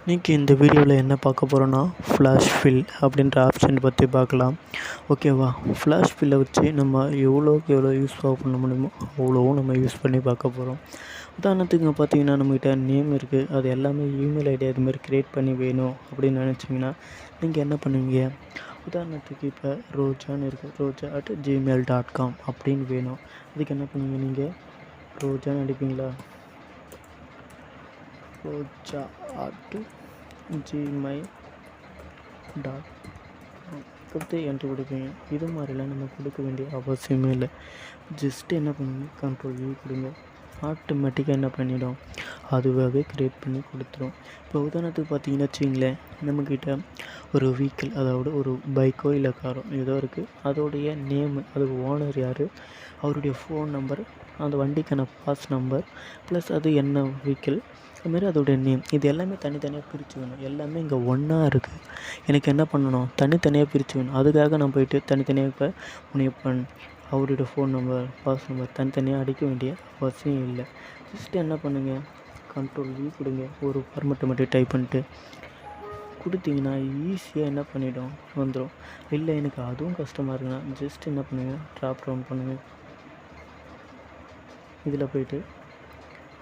இன்றைக்கி இந்த வீடியோவில் என்ன பார்க்க போகிறோன்னா ஃப்ளாஷ் ஃபில் அப்படின்ற ஆப்ஷன் பற்றி பார்க்கலாம். ஓகேவா? ஃப்ளாஷ் ஃபில்லை வச்சு நம்ம எவ்வளோக்கு எவ்வளோ யூஸ்ஃபுல்லாக பண்ண முடியுமோ அவ்வளோவும் நம்ம யூஸ் பண்ணி பார்க்க போகிறோம். உதாரணத்துக்கு பார்த்திங்கன்னா, நம்மகிட்ட நேம் இருக்குது, அது எல்லாமே இமெயில் ஐடி அதுமாதிரி க்ரியேட் பண்ணி வேணும் அப்படின்னு நினச்சிங்கன்னா நீங்கள் என்ன பண்ணுவீங்க? உதாரணத்துக்கு இப்போ ரோஜான்னு இருக்குது, roja@gmail.com அப்படின்னு வேணும். அதுக்கு என்ன பண்ணுவீங்க? நீங்கள் ரோஜான்னு அடிப்பீங்களா? roja@gmail.com கொடுத்து என்ட்ரு கொடுப்பீங்க. இது மாதிரிலாம் நம்ம கொடுக்க வேண்டிய அவசியமே இல்லை. ஜஸ்ட்டு என்ன பண்ணுங்க, கண்ட்ரோல் கொடுங்க. ஆட்டோமேட்டிக்காக என்ன பண்ணிடும், அதுவாகவே க்ரியேட் பண்ணி கொடுத்துரும். இப்போ உதாரணத்துக்கு பார்த்தீங்கன்னா வச்சுங்களேன், நம்மக்கிட்ட ஒரு வெஹிக்கிள், அதாவது ஒரு பைக்கோ இல்லை காரோ ஏதோ இருக்குது, அதோடைய நேமு, அது ஓனர் யார், அவருடைய ஃபோன் நம்பர், அந்த வண்டிக்கான பாஸ் நம்பர், ப்ளஸ் அது என்ன வெஹிக்கிள், அதுமாரி அதோடைய நேம், இது எல்லாமே தனித்தனியாக பிரித்து வேணும். எல்லாமே இங்கே ஒன்றா இருக்குது. எனக்கு என்ன பண்ணணும், தனித்தனியாக பிரித்து வேணும். அதுக்காக நான் போய்ட்டு தனித்தனியாக இப்போ முனியப்பன், அவருடைய ஃபோன் நம்பர், பாஸ் நம்பர் தனித்தனியாக அடிக்க வேண்டிய அவசியம் இல்லை. ஜஸ்ட்டு என்ன பண்ணுங்கள், கண்ட்ரோல் கொடுங்க. ஒரு ஃபார்மெட்டை மட்டும் டைப் பண்ணிட்டு கொடுத்தீங்கன்னா ஈஸியாக என்ன பண்ணிவிடும், வந்துடும். இல்லை எனக்கு அதுவும் கஷ்டமாக இருக்குன்னா ஜஸ்ட் என்ன பண்ணுங்கள், ட்ராப் டவுன் பண்ணுங்கள். இதில் போய்ட்டு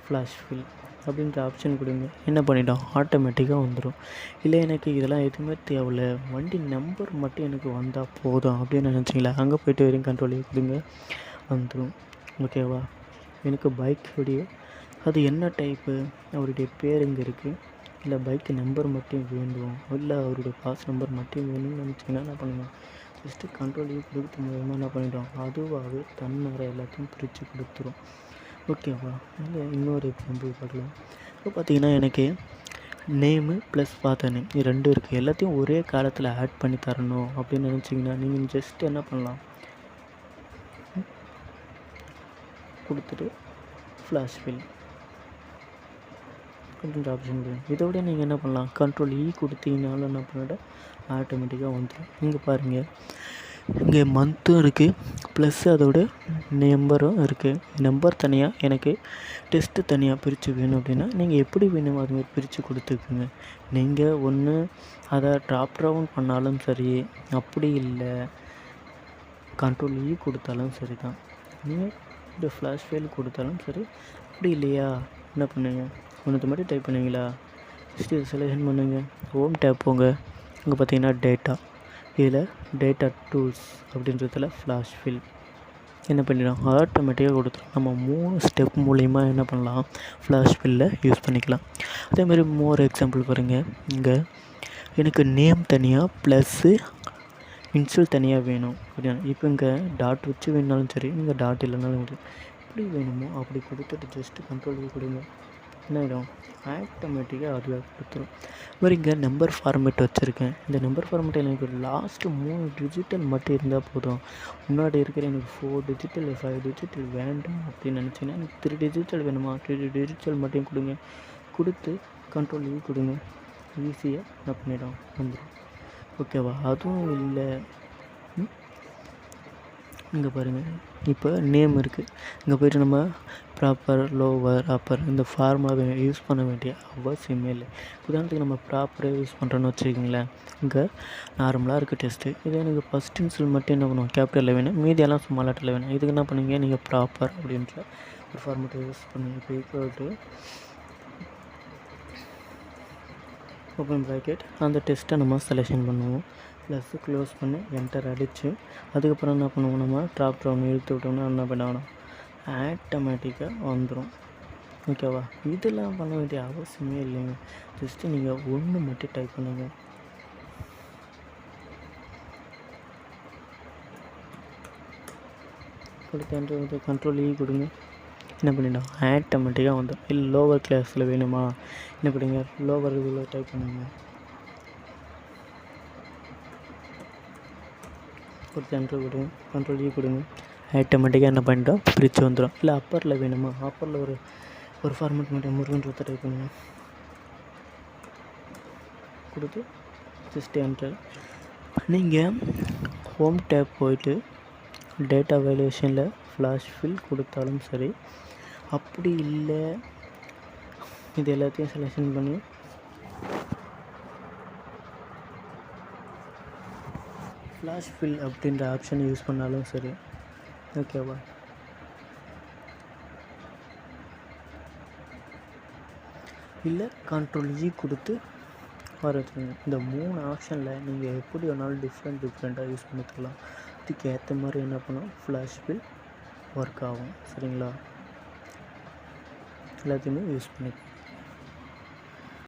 ஃப்ளாஷ் ஃபில் அப்படின்ற ஆப்ஷன் கொடுங்க. என்ன பண்ணிட்டோம், ஆட்டோமேட்டிக்காக வந்துடும். இல்லை எனக்கு இதெல்லாம் எதுவுமே தேவையில்ல, வண்டி நம்பர் மட்டும் எனக்கு வந்தால் போதும் அப்படின்னு நினச்சிங்களா, அங்கே போய்ட்டு வெறும் கண்ட்ரோல் கொடுங்க, வந்துடும். ஓகேவா? எனக்கு பைக்குடைய அது என்ன டைப்பு, அவருடைய பேர் எங்கே இருக்குது, இல்லை பைக்கு நம்பர் மட்டும் வேண்டும், இல்லை அவருடைய பாஸ் நம்பர் மட்டும் வேணும்னு நினச்சிங்கன்னா என்ன பண்ணுங்கள், ஜஸ்ட்டு கண்ட்ரோல் கொடுத்து மூலமாக என்ன பண்ணிட்டோம், அதுவாகவே தன்னிறை எல்லாத்தையும் பிரித்து கொடுத்துரும். ஓகேவா? இல்லை இன்னொரு எக்ஸாம்பிள் பார்க்கலாம். இப்போ பார்த்தீங்கன்னா எனக்கு நேமு ப்ளஸ் ஃபாதர் நேம் இது ரெண்டும் இருக்குது. எல்லாத்தையும் ஒரே காலத்தில் ஆட் பண்ணி தரணும் அப்படின்னு நினச்சிங்கன்னா நீங்கள் ஜஸ்ட் என்ன பண்ணலாம், கொடுத்துட்டு ஃப்ளாஷ் ஃபில் அப்படின்ற ஆப்ஷன் இருக்குது. இதோட நீங்கள் என்ன பண்ணலாம், கண்ட்ரோல் கொடுத்தீங்கனாலும் என்ன பண்ணிவிட ஆட்டோமேட்டிக்காக வந்துடும். இங்கே பாருங்கள், இங்கே மந்த்தும் இருக்குது, ப்ளஸ் அதோட நம்பரும் இருக்குது. நம்பர் தனியாக, எனக்கு டெஸ்ட்டு தனியாக பிரித்து வேணும் அப்படின்னா நீங்கள் எப்படி வேணுமோ அதுமாதிரி பிரித்து கொடுத்துக்குங்க. நீங்கள் ஒன்று அதை ட்ராப் டவுன் பண்ணாலும் சரி, அப்படி இல்லை கண்ட்ரோல் கொடுத்தாலும் சரி தான். நீங்கள் இந்த ஃப்ளாஷ் ஃபைல் கொடுத்தாலும் சரி. அப்படி இல்லையா என்ன பண்ணுங்க, ஒன்று மட்டும் டைப் பண்ணுவீங்களா, ஜஸ்ட் இதை செலெக்ஷன் பண்ணுங்கள், ஹோம் டேப் போங்க. இங்கே பார்த்தீங்கன்னா டேட்டா, இதில் டேட்டா டூல்ஸ் அப்படின்றதுல ஃப்ளாஷ் ஃபில் என்ன பண்ணிடும், ஆட்டோமேட்டிக்காக கொடுத்துரும். நம்ம 3 ஸ்டெப் மூலிமா என்ன பண்ணலாம், ஃப்ளாஷ் ஃபில்லை யூஸ் பண்ணிக்கலாம். அதேமாதிரி மோர் எக்ஸாம்பிள் பாருங்கள். இங்கே எனக்கு நேம் தனியாக ப்ளஸ்ஸு இன்ஷியல் தனியாக வேணும் அப்படின்னா, இப்போ இங்கே டாட் வச்சு வேணுனாலும் சரி, நீங்கள் டாட் இல்லைனாலும் சரி, எப்படி வேணுமோ அப்படி கொடுத்துட்டு ஜஸ்ட்டு கண்ட்ரோல் கொடுங்க. என்ன ஆகிடும், ஆட்டோமேட்டிக்காக அதுவாக கொடுத்துரும். மாதிரி இங்கே நம்பர் ஃபார்மேட் வச்சுருக்கேன். இந்த நம்பர் ஃபார்மேட் எனக்கு லாஸ்ட்டு 3 டிஜிட்டல் மட்டும் இருந்தால் போதும். முன்னாடி இருக்கிற எனக்கு 4 டிஜிட்டல் 5 டிஜிட்டல் வேண்டாம் அப்படின்னு நினச்சிங்கன்னா எனக்கு 3 டிஜிட்டல் வேணுமா, 3 டிஜிட்டல் மட்டும் கொடுங்க. கொடுத்து கண்ட்ரோல் கொடுங்க, ஈஸியாக என்ன பண்ணிடும், வந்துடும். ஓகேவா? அதுவும் இல்லை, இங்கே பாருங்கள், இப்போ நேம் இருக்குது. இங்கே போய்ட்டு நம்ம ப்ராப்பர், லோவர், அப்பர் இந்த ஃபார்முலா யூஸ் பண்ண வேண்டிய அவசியமே இல்லை. உதாரணத்துக்கு நம்ம ப்ராப்பராக யூஸ் பண்ணுறோன்னு வச்சுக்கிங்களேன். இங்கே நார்மலாக இருக்குது டெஸ்ட்டு, இதே எனக்கு ஃபஸ்ட் இன்சில் மட்டும் என்ன பண்ணுவோம், கேபிட்டலில் வேணும், மீதியெல்லாம் ஸ்மால் லெட்டரில் வேணும். இதுக்கு என்ன பண்ணுவீங்க, நீங்கள் ப்ராப்பர் அப்படின்ற ஒரு ஃபார்மேட்டை யூஸ் பண்ணுவீங்க. இப்போ ஈக்குவல் ஓப்பன் ப்ராக்கெட், அந்த டெஸ்ட்டை நம்ம செலெக்ஷன் பண்ணுவோம், ப்ளஸ்ஸு க்ளோஸ் பண்ணி என்டர் அடித்து அதுக்கப்புறம் என்ன பண்ணுவோம், நம்ம ட்ராப் டவுன் இழுத்து விட்டோம்னா என்ன பண்ணணும், ஆட்டோமேட்டிக்காக வந்துடும். ஓகேவா? இதெல்லாம் பண்ண வேண்டிய அவசியமே இல்லைங்க. ஜஸ்ட்டு நீங்கள் ஒன்று மட்டும் டைப் பண்ணுங்கள், கொடுத்து என்டர் கண்ட்ரோல் கொடுங்க. என்ன பண்ணிட்டோம், ஆட்டோமேட்டிக்காக வந்துடும். இல்லை லோவர் கிளாஸில் வேணுமா, என்ன பண்ணுங்க, லோவர் இதில் டைப் பண்ணுங்க, கொடுத்து என்டர் கொடுங்க, கண்ட்ரோல் கொடுங்க. ஆட்டோமேட்டிக்காக என்ன பண்ணிட்டோம், பிரித்து வந்துடும். இல்லை அப்பரில் வேணுமா, அப்பரில் ஒரு ஃபார்மேட் மட்டும் முருகன்றதை டைப் பண்ணுங்க, கொடுத்து ஜஸ்ட் என்டர். நீங்கள் ஹோம் டேப் போயிட்டு டேட்டா வேல்யூஷனில் ஃப்ளாஷ் ஃபில் கொடுத்தாலும் சரி, அப்படி இல்லை இது எல்லாத்தையும் செலெக்ஷன் பண்ணி ஃப்ளாஷ் ஃபில் அப்படின்ற ஆப்ஷன் யூஸ் பண்ணாலும் சரி. ஓகேவா? இல்லை கண்ட்ரோல் கொடுத்து வரதுங்க. இந்த 3 ஆப்ஷனில் நீங்கள் எப்படி வேணாலும் டிஃப்ரெண்ட்டாக யூஸ் பண்ணிக்கலாம். இதுக்கு ஏற்ற மாதிரி என்ன பண்ணலாம், ஃப்ளாஷ் ஃபில் ஒர்க் ஆகும். சரிங்களா? எல்லாத்தையுமே யூஸ் பண்ணிக்கலாம்.